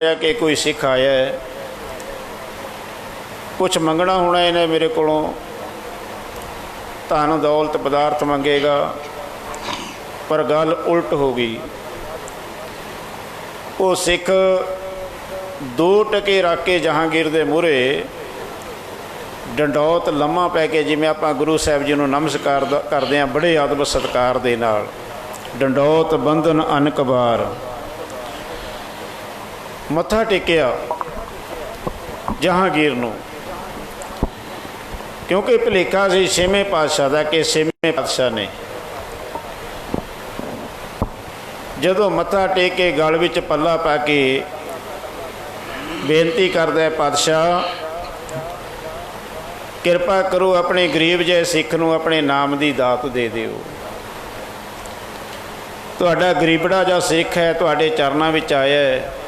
कि कोई सिख आया है, कुछ मंगना होना इन्हें मेरे कोलों, धन दौलत पदार्थ मंगेगा। पर गल उल्ट हो गई। वो सिख दो टके रख के जहांगीर दे मूहरे डंडौत लम्मा पै के, जिवें आपां गुरु साहिब जी नूं नमस्कार करदे हां बड़े अदब सत्कार दे नाल, डंडौत बंधन अनकबार मत्था टेकिया जहांगीर नूं, क्योंकि भुलेखा सी छेवें पातशाह का कि छेवें पातशाह ने जदों मत्था टेक के गल विच पल्ला पा के बेनती करदा है, पातशाह किरपा करो अपने गरीब जहे सिख नूं अपने नाम की दात दे दिओ। तुहाडा गरीबड़ा जा सिख है तुहाडे चरनां विच आया है।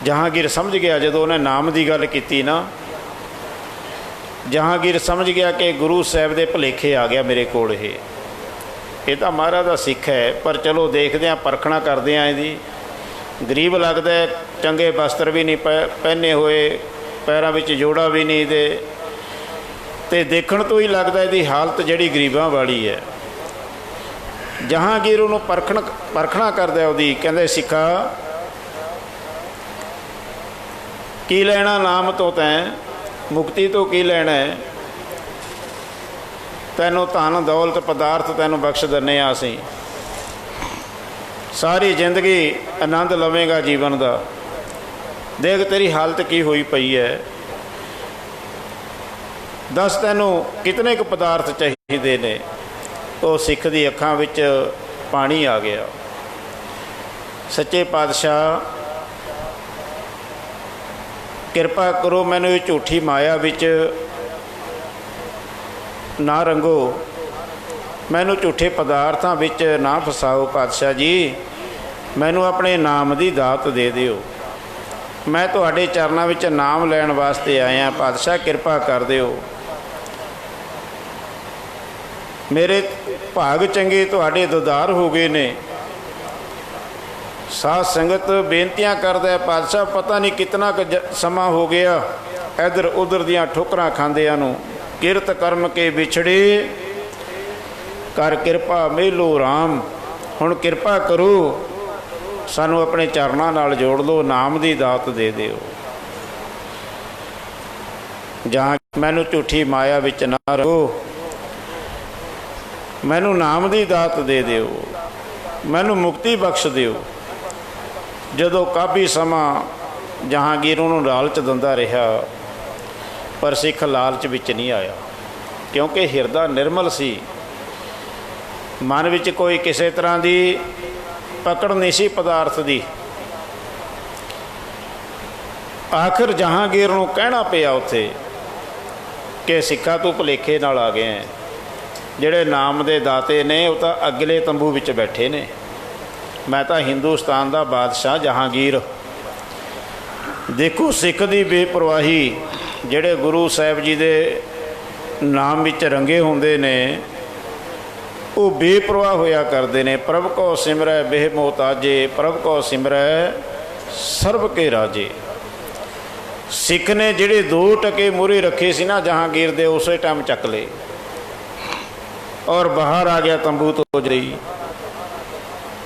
जहांगीर समझ गया, जदों उन्हें नाम की गल की ना, जहांगीर समझ गया कि गुरु साहिब दे भुलेखे आ गया मेरे कोल। ये तो महाराज का सिख है, पर चलो देखते हैं, परखना करते हैं। यदि गरीब लगता है, चंगे वस्त्र भी नहीं पहने हुए, पैरों में जोड़ा भी नहीं दे, तो देखण तो ही लगता है हालत जिहड़ी गरीबां वाली है। जहांगीर उन्होंने परखना करदा उहदी, कहंदे सिखा की लेना नाम तो तैं, मुक्ति तो की लेना है, तैनूं धन दौलत पदार्थ तैनूं बख्श दिंदे आ असीं, सारी जिंदगी आनंद लवेगा जीवन का। देख तेरी हालत की हुई पई है, दस तैनूं कितने क पदार्थ चाहिए ने। तो सिख दी अखां विच पानी आ गया। सच्चे पातशाह किरपा करो, मैनूं ये झूठी माया विच ना रंगो, मैनूं झूठे पदार्थां विच ना फसाओ। पातशाह जी मैनूं अपने नाम की दात दे दिओ, मैं तुहाडे चरनां विच नाम लैण वास्ते आया। पातशाह किरपा कर दिओ, मेरे भाग चंगे तुहाडे दीदार हो गए ने। साध संगत बेनतियां करदा है, पातशाह पता नहीं कितना समा हो गया इधर उधर दियां ठोकरां खांदियां नूं, किरत कर्म के विछड़े कर किरपा मेलो राम। हुण किरपा करो सानू अपने चरनां नाल जोड़ लो, नाम की दात दे दिओ। जहाँ मैनू झूठी माया विच ना रहो, मैनू नाम की दात दे दिओ, मैनू मुक्ति बख्श दिओ। जदों काफ़ी समा जहांगीर उन्होंने लालच दिंदा रहा, पर सिख लालच विच नहीं आया, क्योंकि हिरदा निर्मल सी, मन विच कोई किसी तरह की पकड़ नहीं सी पदार्थ की। आखिर जहांगीर नूं कहना पिया उत्थे कि सिखा तू भुलेखे नाल आ गए हैं, जिहड़े नाम दे दाते ने वो तो अगले तंबू विच बैठे ने, मैं तो हिंदुस्तान का बादशाह जहांगीर। देखो सिख की बेपरवाही, जिहड़े गुरु साहिब जी दे नाम विच रंगे हुंदे ने, वो बेपरवाह होया करते हैं। प्रभ को सिमरै बेह मोहताजे, प्रभ को सिमरै सर्व के राजे। सिख ने जिहड़े दो टके मूहरे रखे सी ना जहांगीर दे, उस टाइम चक ले और बाहर आ गया तंबू तो जई।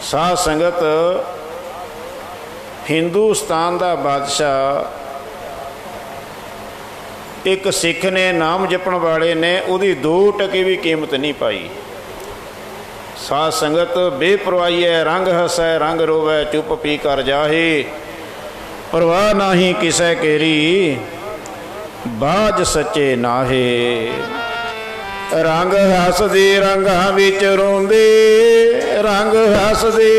साध संगत हिंदुस्तान का बादशाह एक सिख ने, नाम जपण वाले ने उहदी दो टके भी कीमत नहीं पाई। साध संगत बेपरवाही है, रंग हसै रंग रोवै, चुप पी कर जाहे, परवाह नाही किसै केरी, बाज सच्चे नाहे। रंग हसदे रंगां विच रोंदे, रंग हसदे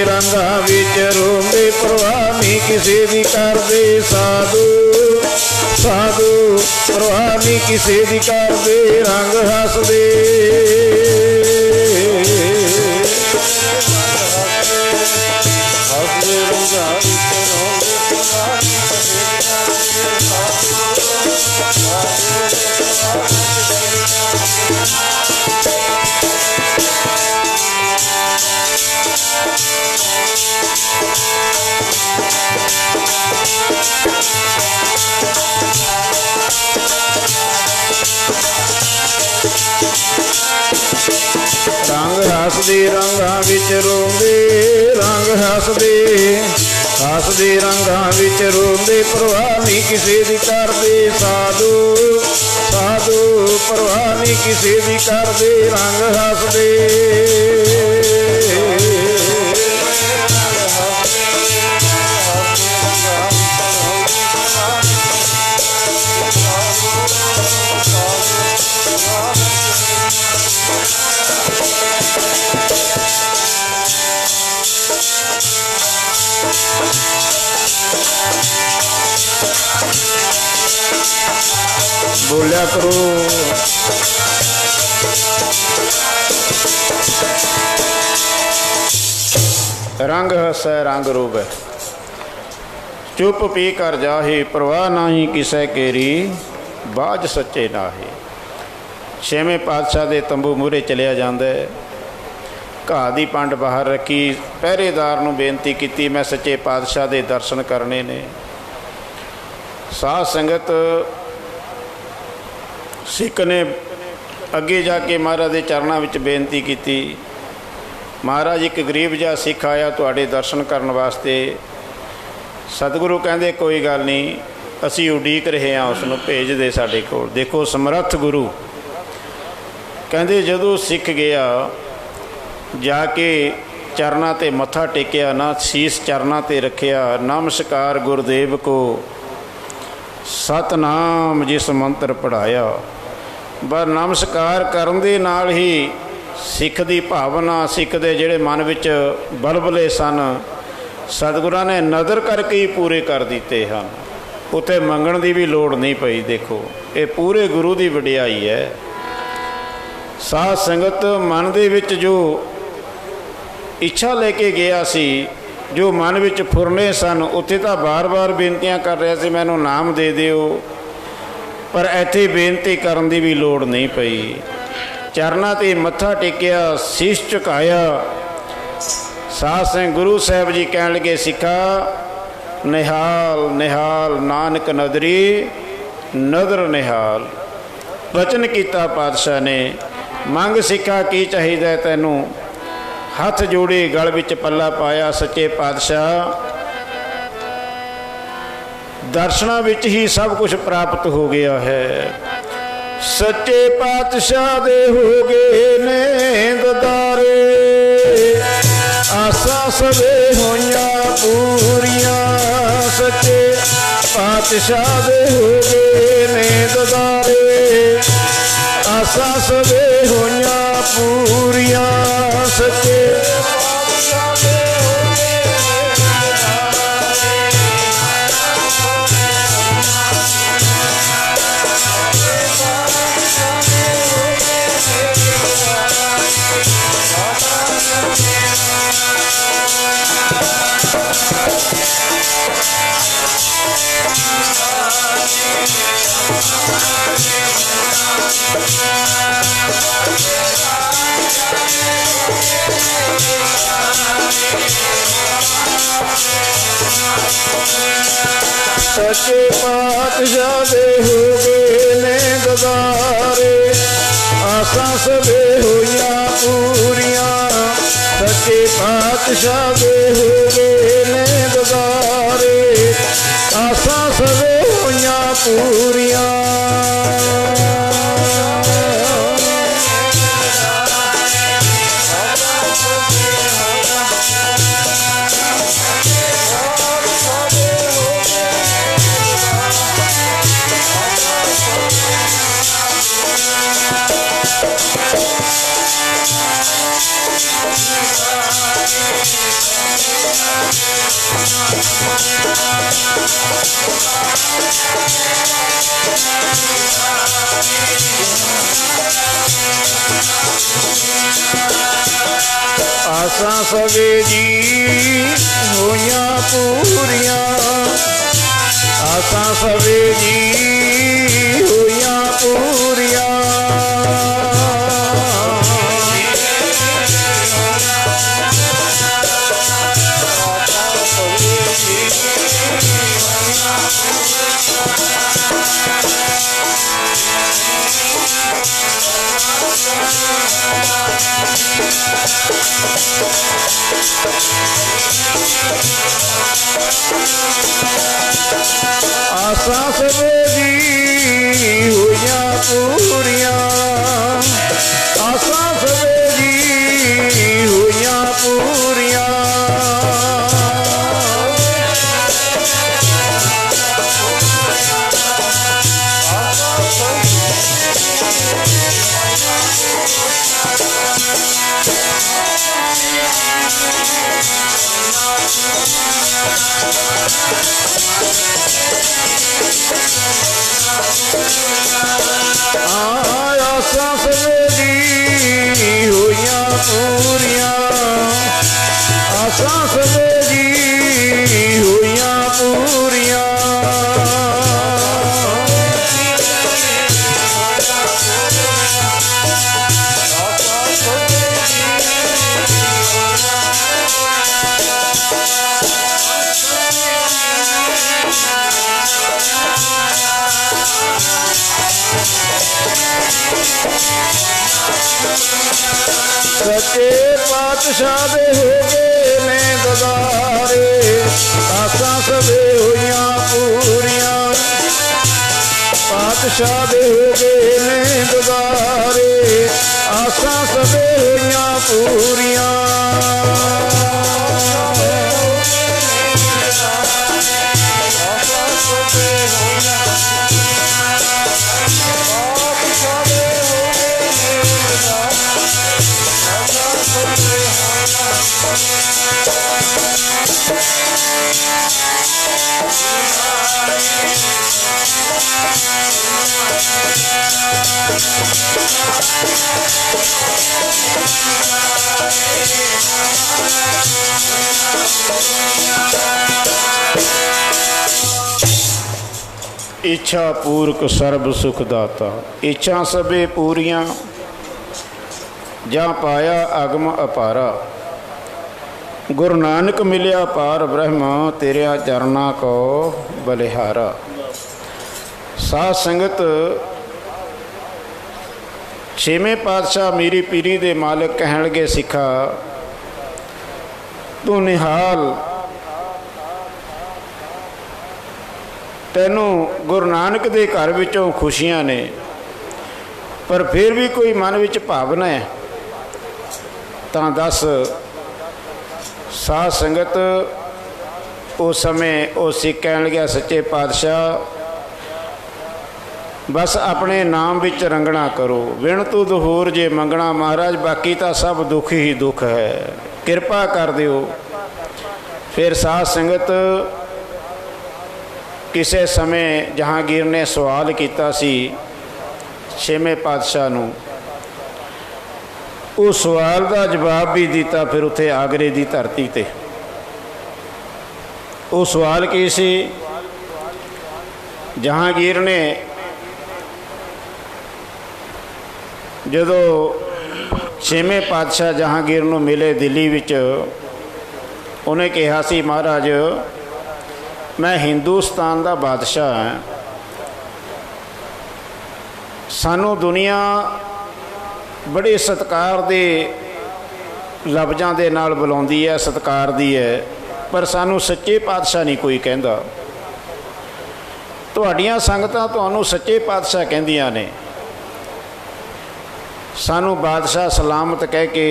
रंगां विच रोंदे, परवाह नहीं किसे दी करदे साधु साधु, परवाह नहीं किसे दी करदे, रंग हसदे हसदे रंगां विच रोंदे, परवाह नहीं किसे दी करदे साधु। ਹੱਸਦੇ ਰੰਗਾਂ ਵਿੱਚ ਰੋਂਦੇ ਰੰਗ ਹੱਸਦੇ ਹੱਸਦੇ ਰੰਗਾਂ ਵਿੱਚ ਰੋਂਦੇ ਪਰਵਾਹ ਨਹੀਂ ਕਿਸੇ ਦੀ ਕਰਦੇ ਸਾਧੂ ਸਾਧੂ ਪਰਵਾਹ ਨਹੀਂ ਕਿਸੇ ਦੀ ਕਰਦੇ ਰੰਗ ਹੱਸਦੇ बोलिया करो रंग हसै रंग रूप है चुप पी कर जाहे परवाह नाही किसै केरी बाज सच्चे नाहे। छेवें पातशाह दे तंबू मूहरे चलिया जांदा है। घाह दी पंड बाहर रखी पहरेदार नूं बेनती की मैं सच्चे पातशाह दे दर्शन करने ने। साध संगत सिख ने अगे जाके महाराज के चरणों में बेनती की महाराज एक गरीब जिहा सिख आया तुहाडे दर्शन करने वास्ते। सतगुरु कहंदे कोई गल नहीं असी उडीक रहे हैं उसनूं भेज दे साडे कोल। देखो समर्थ गुरु कहंदे जदों सिख गया जाके चरणों ते मत्था टेकिया ना शीस चरणों ते रखिया नमस्कार गुरुदेव को सतनाम जिस मंत्र पढ़ाया। बस नमस्कार करन दे नाल ही सिख दी भावना सिख दे जिहड़े मन विच बलबले सन सतगुरां ने नज़र करके ही पूरे कर दिते हैं। उत्थे मंगण दी भी लोड़ नहीं पई। देखो ये पूरे गुरु दी वडियाई है। साध संगत मन दे विच जो इच्छा लेके गया सी जो मन विच फुरने सन उत्थे तां बार बार बेनतियां कर रहा सी मैनूं नाम दे दिओ पर इत्थे बेनती करन दी भी लोड़ नहीं पई। चरनां ते मत्था टेकिया शीश झुकाया। साध संग गुरु साहब जी कहण लगे सिखा निहाल निहाल नानक नदरी नदर निहाल। वचन किया पातशाह ने मंग सिखा की चाहिदा तैनूं। हथ जोड़े गल विच पल्ला पाया सच्चे पातशाह दर्शनां विच ही सब कुछ प्राप्त हो गया है। सच्चे पातशाह दे हो गए ने ददारे आसा सवे होइयां पूरियां। सच्चे पातशाह दे हो गए ने ददारे आसा सवे होइयां पूरियां। सच्चे सच्चे पातशाह दे हो गए ने ददारे आसा सवे होइयां पूरियां। सच्चे पातशाह दे हो गए ने ददारे आसा सवे होइयां पूरियां। आसा सवे जी होइयां पूरियां। आसा सवे जी होइयां पूरियां। आसां सबे दी होइयां पूरियां, आसां सबे दी होइयां पूरियां। आसां सबे दी होइयां पूरियां, आसां सबे दी होइयां पूरियां। सच्चे पातशाह दे हो गए ने ददारे, आसां सबे होइयां पूरियां। पातशाह दे हो गए ने ददारे, आसां सबे होइयां पूरियां। इच्छा पूरक सर्ब सुख दाता, इच्छा सबे पूरियां जा पाया अगम अपारा। गुरु नानक मिलिया पार ब्रह्म, तेरिया चरना को बलिहारा। साध संगत, छेवें पातशाह मीरी पीरी दे मालिक कहण लगे, सिखा तू निहाल, तैनू गुरु नानक दे घर विचों खुशियां ने, पर फिर भी कोई मन विच भावना है तां दस। साध संगत, उस समय वो सिख कहण लग्या, सच्चे पातशाह बस अपने नाम विच रंगना करो, विण तू दहूर जे मंगना महाराज, बाकी तो सब दुख ही दुख है, किरपा कर दिओ। फिर साध संगत, किसी समय जहांगीर ने सवाल किया सी छेवें पातशाह नूं, उस सवाल का जवाब भी दिता। फिर उत्थे आगरे की धरती ते वो सवाल की सी, जहांगीर ने जदों छेवें पातशाह जहांगीर नूं मिले दिल्ली विच, उन्हें कहा सी, महाराज मैं हिंदुस्तान का बादशाह हाँ, सानू दुनिया बड़े सत्कार दे लफ्ज़ां दे नाल बुलाउंदी है, सत्कार दी है, पर सानू सच्चे पातशाह नहीं कोई कहंदा। तुहाड़ियां संगतां तुहानू सच्चे पातशाह कहंदियां ने, सानू बादशाह सलामत कह के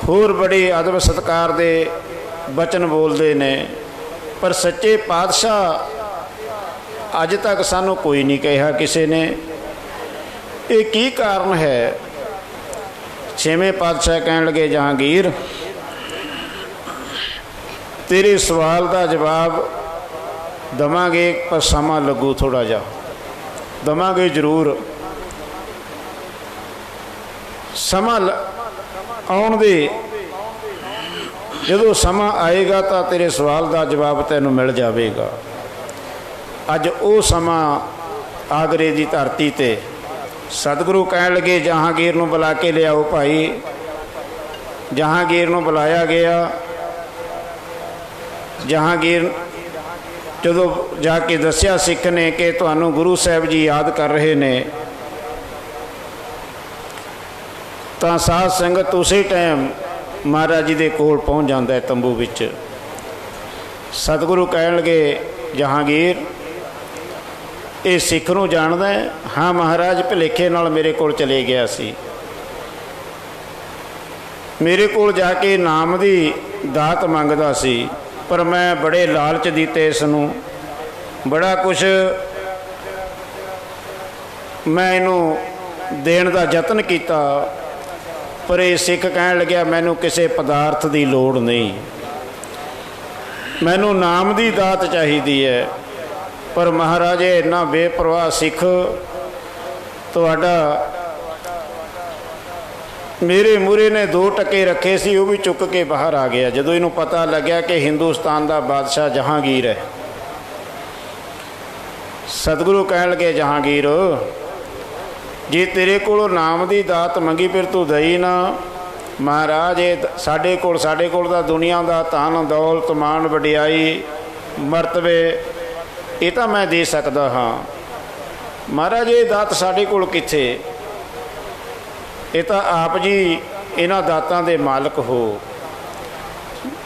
होर बड़े अदब सत्कार दे बचन बोलते ने, पर सच्चे पातशाह अज तक सानू कोई नहीं कहा किसी ने। ये की कारण है? छेवें पातशाह कहन लगे, जहांगीर तेरे सवाल का जवाब दवांगे, पर समा लगू थोड़ा जा, दवांगे जरूर, समा आउण दे, जदों समा आएगा तो तेरे सवाल का जवाब तैनूं मिल जाएगा। अज वो समा आगरे की धरती ते सतगुरु कहन लगे, जहांगीर नूं बुला के लियाओ भाई। जहांगीर नूं बुलाया गया। जहांगीर जदों जाके दस्या सिख ने कि तुहानूं गुरु साहब जी याद कर रहे ने, तो साध संगत उसी टाइम महाराज जी दे कोल पहुँच जाता है तंबू विच। सतगुरु कहन लगे जहांगीर ये सिख नूं जाणदा है? हाँ महाराज, भुलेखे नाल मेरे कोल चले गया सी, मेरे कोल जाके नाम दी दात मंगदा सी, पर मैं बड़े लालच दिते इसनूं, बड़ा कुछ मैं इनू देण दा यतन किया, पर ये सिख कहण लग्या मैनू किसी पदार्थ की लोड़ नहीं, मैनू नाम की दात चाहिदी है। पर महाराज इन्ना बेपरवाह सिख तुहाडा मेरे मूहरे ने 2 टके रखे सी, वो भी चुक के बाहर आ गया। जदों इनू पता लग्या कि हिंदुस्तान का बादशाह जहांगीर है, सतगुरु कहण लगे जहांगीर जे तेरे को नाम की दात मंगी फिर तू दई ना। महाराज ये साडे कोल दा दुनिया का धन दौलत मान वडियाई मरतबे ये तो मैं दे सकदा हाँ, महाराज ये दात साडे कोल किथे, ये तो आप जी इन्हां दातां दे मालक हो।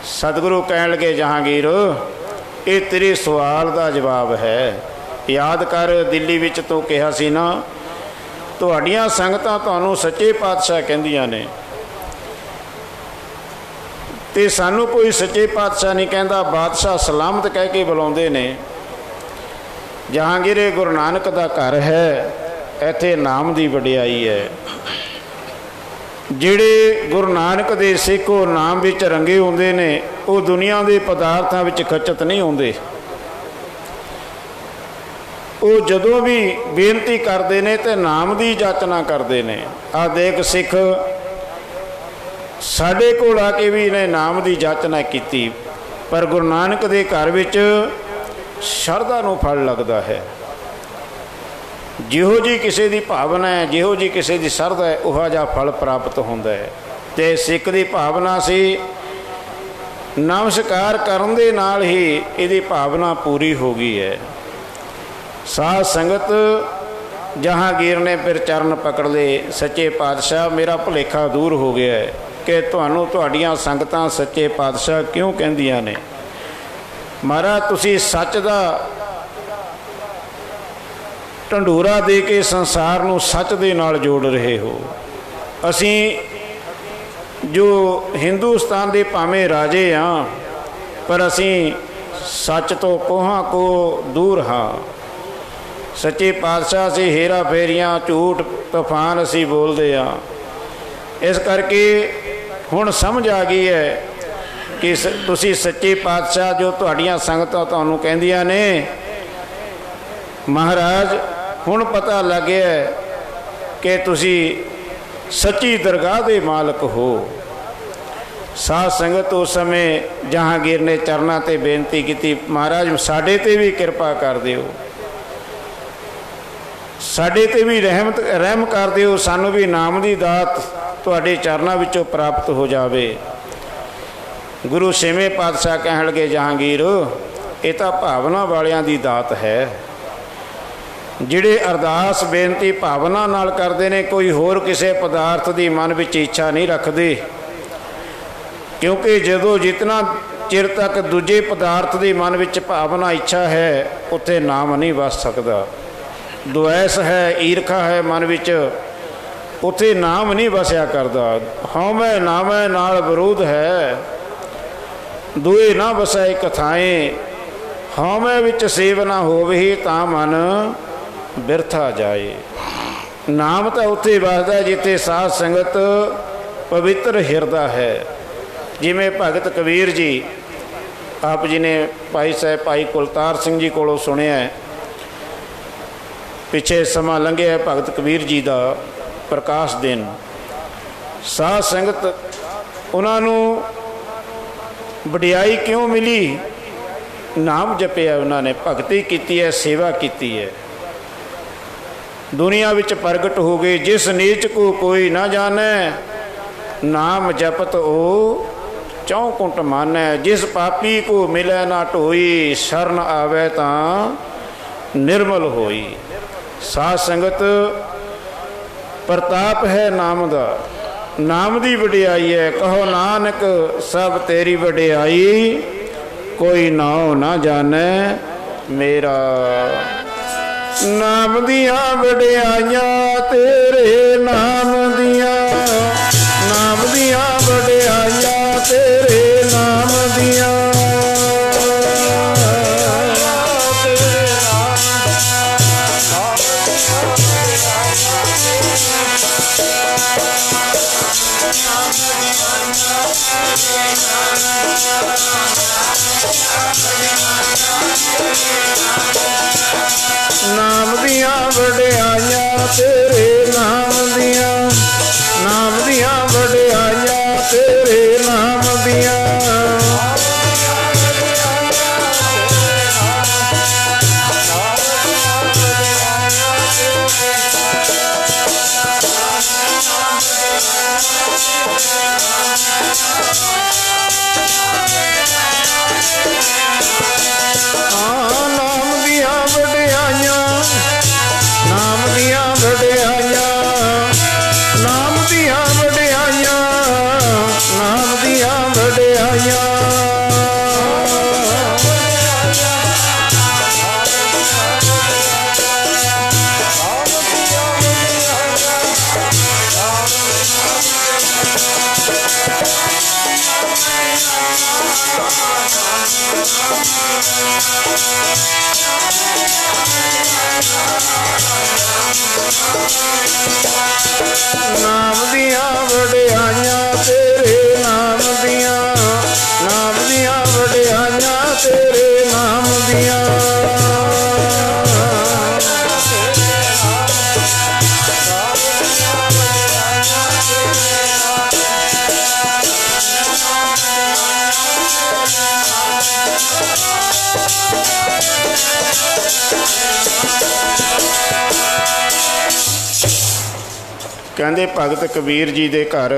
सतगुरु कहण लगे जहांगीर ये तेरे सवाल का जवाब है। याद कर दिल्ली विच तूं कहा सी ना तुहाड़ियां संगतां तुहानूं सच्चे पातशाह कहंदियां ने, ते सानू कोई सच्चे पातशाह नहीं कहता, बादशाह सलामत कह के बुलाउंदे ने। जहांगीर गुरु नानक का घर है, इत्थे नाम की वडियाई है। जिहड़े गुरु नानक दे सिख वो नाम विच रंगे हुंदे ने, वो दुनिया के पदार्थां विच खचत नहीं हुंदे। वो जदों भी बेनती करते हैं तो नाम की जाचना करते हैं। आ देख सिख साढ़े कोल आके भी इन्हें नाम की जाचना की, पर गुरु नानक के घर विच शरधा नूं फल लगता है। जिहो जी किसी की भावना है, जिहो जी किसी की शरधा है, उहा जिहा फल प्राप्त होंदा है। ते सिख की भावना सी नमस्कार करन दे नाल ही इहदी भावना पूरी हो गई है। साध संगत जहांगीर ने फिर चरण पकड़ ले, सच्चे पातशाह मेरा भुलेखा दूर हो गया है कि तुहानूं तुहाड़ियां संगतां सच्चे पातशाह क्यों कहंदियां ने। महाराज तुसीं सच दा ढंडूरा दे के संसार नूं सच दे नाल जोड़ रहे हो। असीं जो हिंदुस्तान दे भावें राजे हाँ, पर असीं सच तो कोहां को दूर हाँ। सच्चे पातशाह से हेरा फेरियां झूठ तूफान असी बोलते हाँ। इस करके हुण समझ आ गई है कि तुसी सच्चे पातशाह जो तुहाड़ियां संगतां तुहानूं कहंदियां ने। महाराज हुण पता लग गया है कि तुसी सच्ची दरगाह दे मालक हो। साध संगत उस समय जहांगीर ने चरनां ते बेनती की, महाराज साडे ते भी कृपा कर दिओ, साडे ते भी रहम कर दिओ, सानू भी नाम की दात तुहाडे चरनां विचों प्राप्त हो जावे। गुरु छेवें पातशाह कहण लगे जहांगीर ये तो भावना वालियां दी दात है। जिहड़े अरदास बेनती भावना नाल करदे ने, कोई होर किसी पदार्थ की मन विच इच्छा नहीं रखते, क्योंकि जदों जितना चिर तक दूजे पदार्थ की मन विच भावना इच्छा है उत्थे नाम नहीं वस सकदा। द्वैस है, ईरखा है मन विच, उत्थे नाम नहीं वसिया करदा। हौमै नामै नाल विरोध है, दुए ना वसै एक थाएं, हौमै विच सेव ना होवे तां मन बिरथा जाए। नाम तो उत्थे वसदा जिथे साध संगत पवित्र हिरदा है। जिमें भगत कबीर जी आप जी ने भाई साहब भाई कुलतार सिंह जी कोलों सुनिया है, पिछे समा लंघिया भगत कबीर जी का प्रकाश दिन। साध संगत उन्होंने वडियाई क्यों मिली? नाम जपिया उन्होंने, भगती की है, सेवा की है, दुनिया विच प्रगट हो गए। जिस नीच को कोई ना जाने, नाम जपत ओ चौकुंट मानै। जिस पापी को मिले ना ढोई, शरण आवे तां निर्मल होई। साध संगत प्रताप है नाम दा, नाम दी वडियाई है। कहो नानक सब तेरी वडियाई, कोई नाओ ना जाने मेरा। नाम दिया वडियाइयां तेरे नाम दिया, नाम दिया वडियाइयां तेरे नाम दिया। नाम दिया वडियाइयां तेरे नाम दिया, नाम दिया वडियाइयां तेरे नाम दिया। नाम दिया वडियाइयां तेरे नाम दिया, नाम दिया वडियाइयां तेरे नाम दिया। ਕਹਿੰਦੇ ਭਗਤ ਕਬੀਰ ਜੀ ਦੇ ਘਰ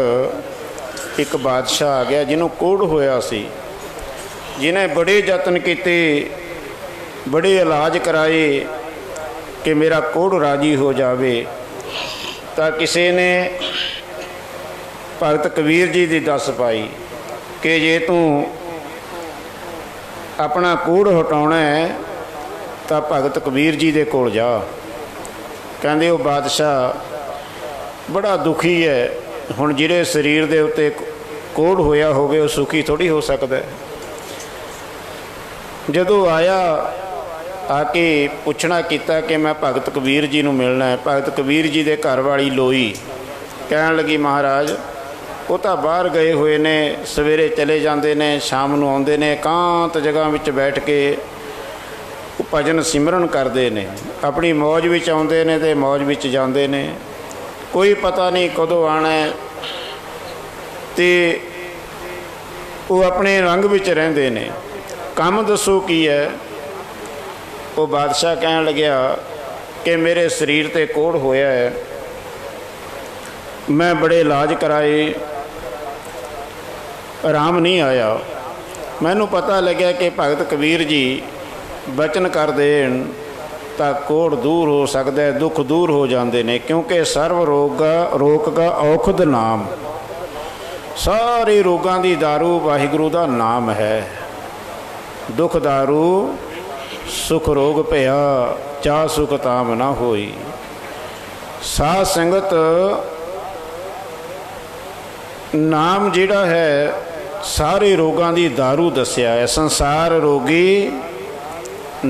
ਇੱਕ ਬਾਦਸ਼ਾਹ ਆ ਗਿਆ ਜਿਹਨੂੰ ਕੋਹੜ ਹੋਇਆ ਸੀ, ਜਿਹਨੇ ਬੜੇ ਯਤਨ ਕੀਤੇ, ਬੜੇ ਇਲਾਜ ਕਰਾਏ ਕਿ ਮੇਰਾ ਕੋਹੜ ਰਾਜੀ ਹੋ ਜਾਵੇ। ਤਾਂ ਕਿਸੇ ਨੇ ਭਗਤ ਕਬੀਰ ਜੀ ਦੀ ਦੱਸ ਪਾਈ ਕਿ ਜੇ ਤੂੰ ਆਪਣਾ ਕੋਹੜ ਹਟਾਉਣਾ ਹੈ ਤਾਂ ਭਗਤ ਕਬੀਰ ਜੀ ਦੇ ਕੋਲ ਜਾ। ਕਹਿੰਦੇ ਉਹ ਬਾਦਸ਼ਾਹ बड़ा दुखी है, हुण जिहड़े शरीर दे उत्ते कोढ़ होया होवे वो सुखी थोड़ी हो सकता है। जदों आया आके पुछना किया कि मैं भगत कबीर जी नूं मिलना है। भगत कबीर जी दे घर वाली लोई कहन लगी महाराज वो तो बाहर गए हुए ने, सवेरे चले जाते ने, शाम नूं आउंदे ने, एकांत जगह विच बैठ के भजन सिमरन करते ने, अपनी मौज विच आउंदे ने ते मौज विच जांदे ने, कोई पता नहीं कदों आना है। तो वो अपने रंग विच रहिंदे ने, काम दसो की है। वो बादशाह कहन लग्या कि मेरे शरीर ते कोढ़ होया है, मैं बड़े इलाज कराए, आराम नहीं आया। मैनू पता लग्या कि भगत कबीर जी बचन कर देन ਤਾਂ ਕੋੜ दूर हो सकता है, दुख दूर हो जाते हैं। क्योंकि सर्व रोग का औखद नाम, सारे रोगों की दारू वाहिगुरू का नाम है। दुख दारू सुख रोग भया, चा सुख ताम ना होई। साध संगत नाम जिहड़ा है सारे रोगों की दारू दस्या है। संसार रोगी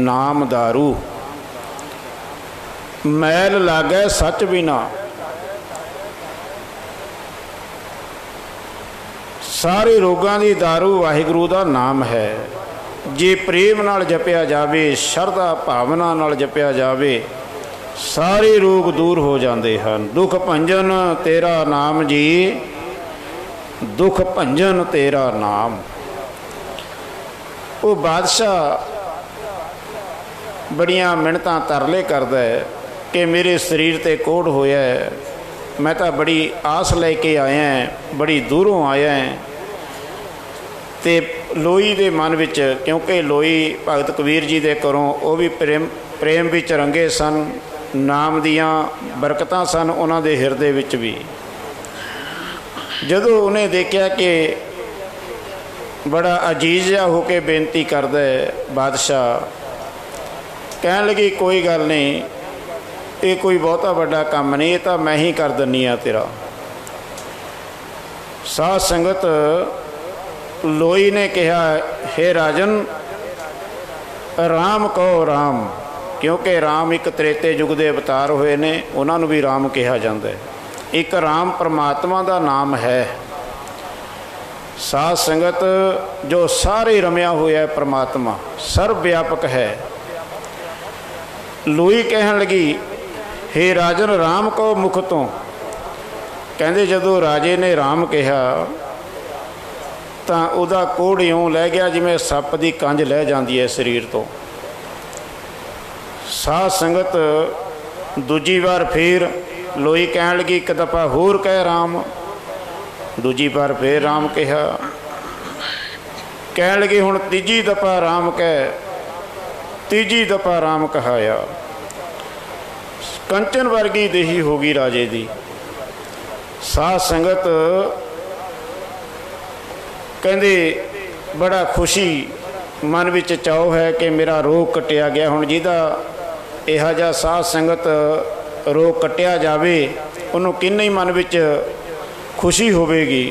नाम दारू, मैल लागे सच बिना। सारे रोगों की दारू वाहिगुरू का नाम है। जे प्रेम नाल जपिया जावे, शरधा भावना नाल जपिया जावे, सारे रोग दूर हो जाते हैं। दुख भंजन तेरा नाम जी, दुख भंजन तेरा नाम। वो बादशाह बड़ियां मिन्नतां तरले करदा है कि मेरे शरीर ते कोढ़ होया है, मैं तो बड़ी आस लेके आया है, बड़ी दूरों आया है। तो लोई दे मन विच, क्योंकि लोई भगत कबीर जी दे घरों वो भी प्रेम विच रंगे सन, नाम दियां बरकतां सन उन्हां दे हिरदे विच भी। ਜਦੋਂ ਉਹਨੇ ਦੇਖਿਆ ਕਿ बड़ा अजीज जिहा होके बेनती करदा है बादशाह, कहन लगी कोई गल नहीं, ये कोई बहुता वड्डा काम नहीं, ये तो मैं ही कर दिन्नी आ तेरा। साध संगत लोई ने कहा, हे राजन राम कहो राम, क्योंकि राम एक त्रेते युग के अवतार होए ने, उन्होंने भी राम कहा जाता है। एक राम परमात्मा का नाम है। साध संगत जो सारे रमिया हुआ है परमात्मा, सर्व व्यापक है। लोई कहन लगी, हे राजन राम कहो मुख तो। कहते जदों राजे ने राम कहा तो उहदा कोढ़ इउं लै गया जिवें सप की कंज लह जाती है शरीर तो। साध संगत दूजी बार फिर लोई कहन लगी, एक दफा होर कह राम। दूजी बार फिर राम कहा, कहन लगे हुण तीजी दफा राम कह। तीजी दफा राम कहाया। कंचन वर्गी देही हो गई राजे दी। साध संगत कहंदे बड़ा खुशी मन विच चाओ है कि मेरा रोग कटिया गया। हुण जिहदा इहा जिहा साध संगत रोग कटिया जावे, उन्होंने किन्ने ही मन विच खुशी होवेगी।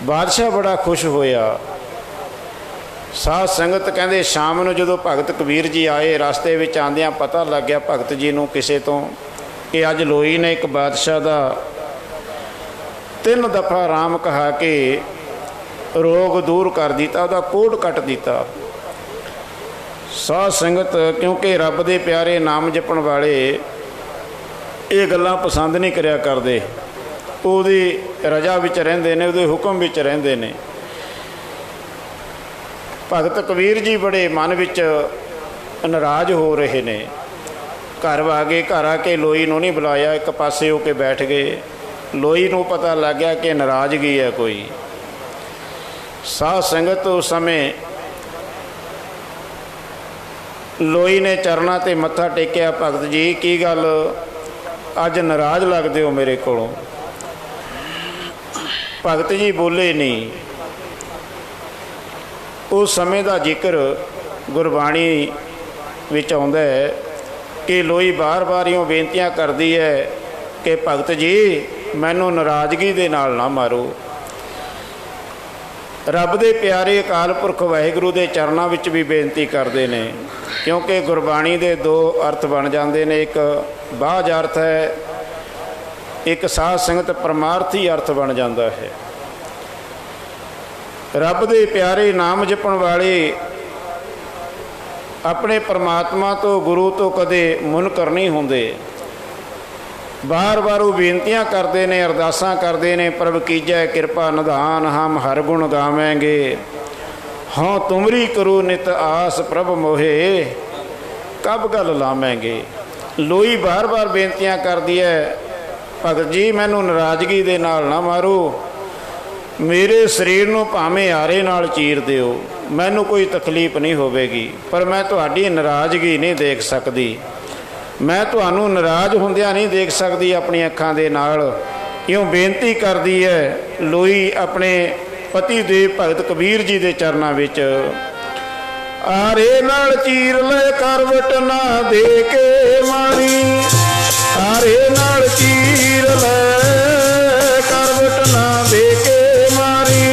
बादशाह बड़ा खुश होया। साध संगत कहते शाम को जो भगत कबीर जी आए, रास्ते में आंदियां पता लग गया भगत जी को किसी तो कि अज लोई ने एक बादशाह का 3 दफा राम कहा के रोग दूर कर दिता, वह कोढ़ कट दिता। साध संगत क्योंकि रब दे प्यारे नाम जपण वाले ये गल्लां पसंद नहीं करया करते, ਉਹਦੀ रजा विच रहिंदे ने, ਉਹਦੇ हुक्म विच रहिंदे ने। भगत कबीर जी बड़े मन विच नाराज हो रहे ने। घर आ गए, घर आके लोई नूं नहीं बुलाया, एक पासे होके बैठ गए। लोई नूं पता लग गया कि नाराज़गी है कोई। साध संगत उस समय लोई ने चरना ते मत्था टेकिया, भगत जी की गल अज नाराज़ लगदे हो मेरे कोलों? भगत जी बोले नहीं। उस समय का जिक्र गुरबाणी विच आउंदा है कि लोई बार बार यूँ बेनतियां करती है कि भगत जी मैनू नाराज़गी दे नाल ना मारो। रब दे प्यारे अकाल पुरख वाहिगुरू दे चरनां विच भी बेनती करते हैं, क्योंकि गुरबाणी दे 2 अर्थ बन जाते हैं। एक बाझ अर्थ है, एक साध संगत परमार्थी अर्थ बन जाता है। रब दे प्यारे नाम जपण वाले अपने परमात्मा तो गुरु तो कदे मुनकर नहीं होंदे। बार बार वो बेनतियां करते हैं, अरदासां करते हैं, प्रभ कीजै कृपा निधान हम हर गुण गावेंगे। हाँ तुमरी करो नित आस प्रभ मोहे कब गल लावेंगे। लोई बार बार बेनतियां करती है, भगत जी मैनू नाराज़गी दे नाल ना मारो, मेरे शरीर नूं भावें आरे नाल चीर दिओ, मैनू कोई तकलीफ नहीं होवेगी, पर मैं तुहाडी नाराज़गी नहीं देख सकती। मैं तुहानू नाराज़ हुंदिआं नहीं देख सकती अपनी अखां दे नाल। इउं बेनती करदी है लोई अपने पति देव भगत कबीर जी दे चरनां विच। आरे नाल चीर ले करवट ना दे के मारी, आरे नाल चीर ले करवट ना दे के मारी।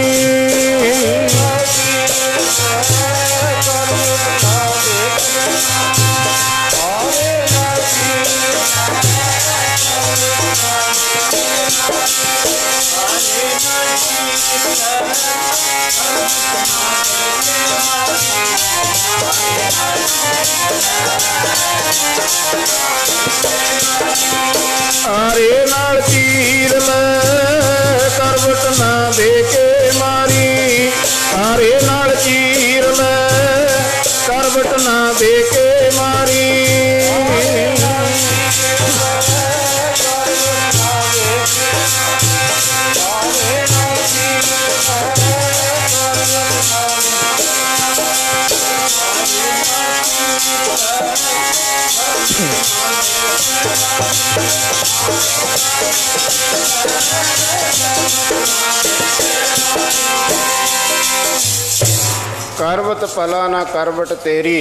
आरे नाल चीर ले करवट ना दे के मारी, आरे नाल चीर ले करवट ना दे के मारी। करवत पला ना करवट तेरी,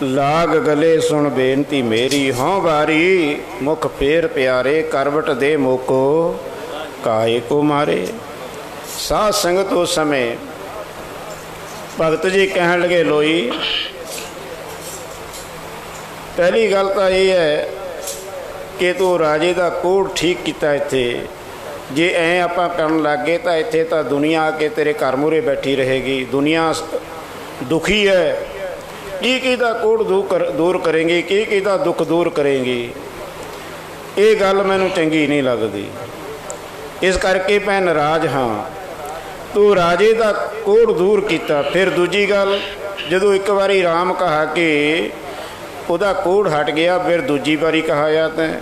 लाग गले सुन बेनती मेरी। हों बारी मुख फेर प्यारे, करवट दे मोको काहे को मारे। साध संगत उस समय भगत जी कहन लगे, लोई पहली गल तो यह है कि तू राजे का कोड ठीक किया। इत्थे जे ऐ आपां करन लग गए तो इत्थे तो दुनिया आके तेरे घर मूहरे बैठी रहेगी। दुनिया दुखी है, की दा कोड दूर करेंगी, की दा दुख दूर करेंगी। ये गल मैनूं चंगी नहीं लगती, इस करके मैं नाराज़ हाँ। तू राजे का कोड दूर किया। फिर दूजी गल, जदों एक बारी राम कहा कि उहदा कोड हट गया, फिर दूजी बारी कहाया तैं,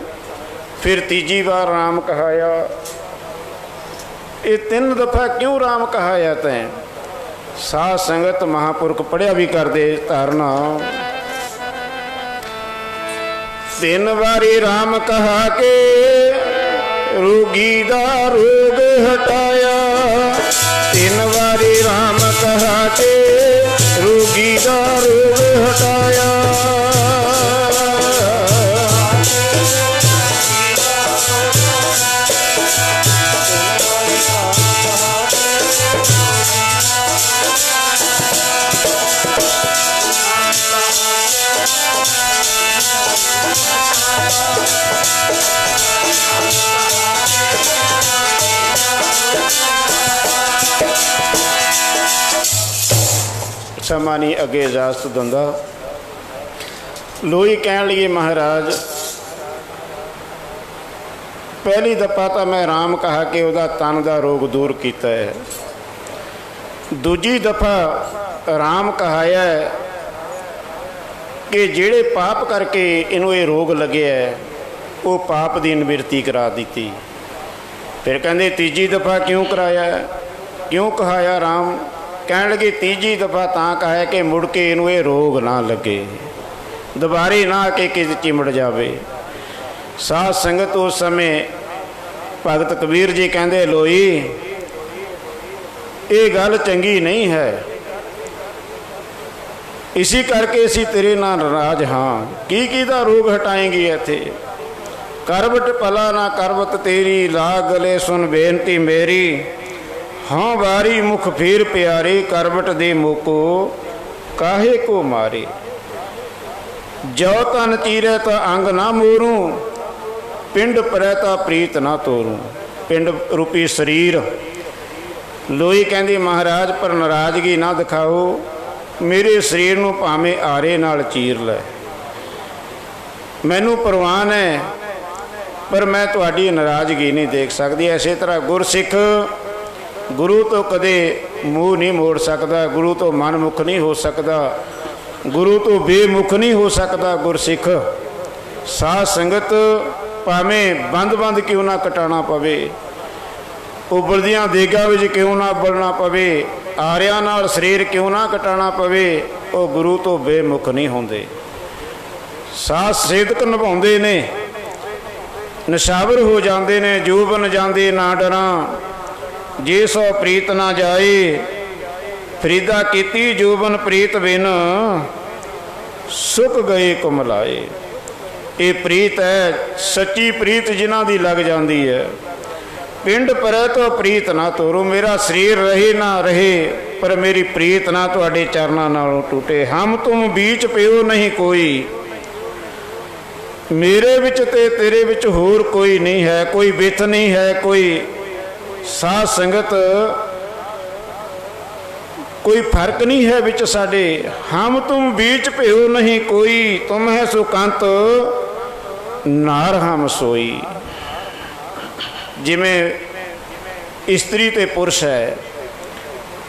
फिर तीजी बार राम कहाया। ये 3 दफ़ा क्यों राम कहाया तैं। साध संगत महापुरख पढ़िया भी करते धारणा। 3 बारी राम कहा के रोगी दा रोग हटाया। 3 बारी राम कहा के रोगी दा रोग हटाया। समा नहीं अगे इजाजत दिंदा। लोई कहन लगे, महाराज पहली दफा तो मैं राम कहा कि वह तन का रोग दूर किया है। दूजी दफा राम कहाया कि जेड़े पाप करके इनू ये रोग लगे है वो पाप की निवृत्ति करा दी। फिर कहते तीजी दफा क्यों कराया, क्यों कहाया राम। कहन लगे तीजी दफा तां कहा कि मुड़ के इनू ये रोग ना लगे, दोबारे ना आके किसी चिमड़ जाए। साध संगत उस समय भगत कबीर जी कहते, लोई ये गल चंगी नहीं है, इसी करके असी तेरे नाल नाराज हाँ। की दा रोग हटाएंगी इत्थे। करवट पला ना करवत तेरी, लाग गले सुन बेनती मेरी। हाँ बारी मुख फेर प्यारे, करवट दे मोको काहे को मारे। जो तन चीरै तो अंग ना मोरूं, पिंड परै तो प्रीत ना तोरूं। पिंड रूपी शरीर। लोई कहती, महाराज पर नाराज़गी ना दिखाओ, मेरे शरीर नूं भावें आरे नाल चीर लै, मैनू परवान है, पर मैं तुहाडी नाराज़गी नहीं देख सकती। इसे तरह गुरसिख गुरु तो कदे मूँह नहीं मोड़ सकता, गुरु तो मनमुख नहीं हो सकता, गुरु तो बेमुख नहीं हो सकता गुरसिख। साध संगत भावें बंद बंद क्यों ना कटाना पवे, उबलदियां देगां विच क्यों ना उबलना पवे, आरियां नाल शरीर क्यों ना कटाना पवे, वो गुरु तो बेमुख नहीं होंदे। साध सेवक निभाउंदे ने, निशावर हो जाते ने, जो बन जाते ना डरा, जे सो प्रीत ना जाए, फरीदा कीती जोबन प्रीत बिन, सुख गए कुमलाए। ये प्रीत है सच्ची प्रीत जिन्हां दी लग जाती है। पिंड परै तो प्रीत ना तोरो, मेरा शरीर रहे ना रहे पर मेरी प्रीत ना तुहाडे चरनां नालों टूटे। हम तुम बीच पिओ नहीं कोई, मेरे विच ते तेरे विच होर कोई नहीं है, कोई बिथ नहीं है कोई। साध संगत कोई फर्क नहीं है विच साडे। हम तुम बीच पिओ नहीं कोई, तुम है सुकंत नार हम सोई। जिमें स्त्री ते पुरुष है,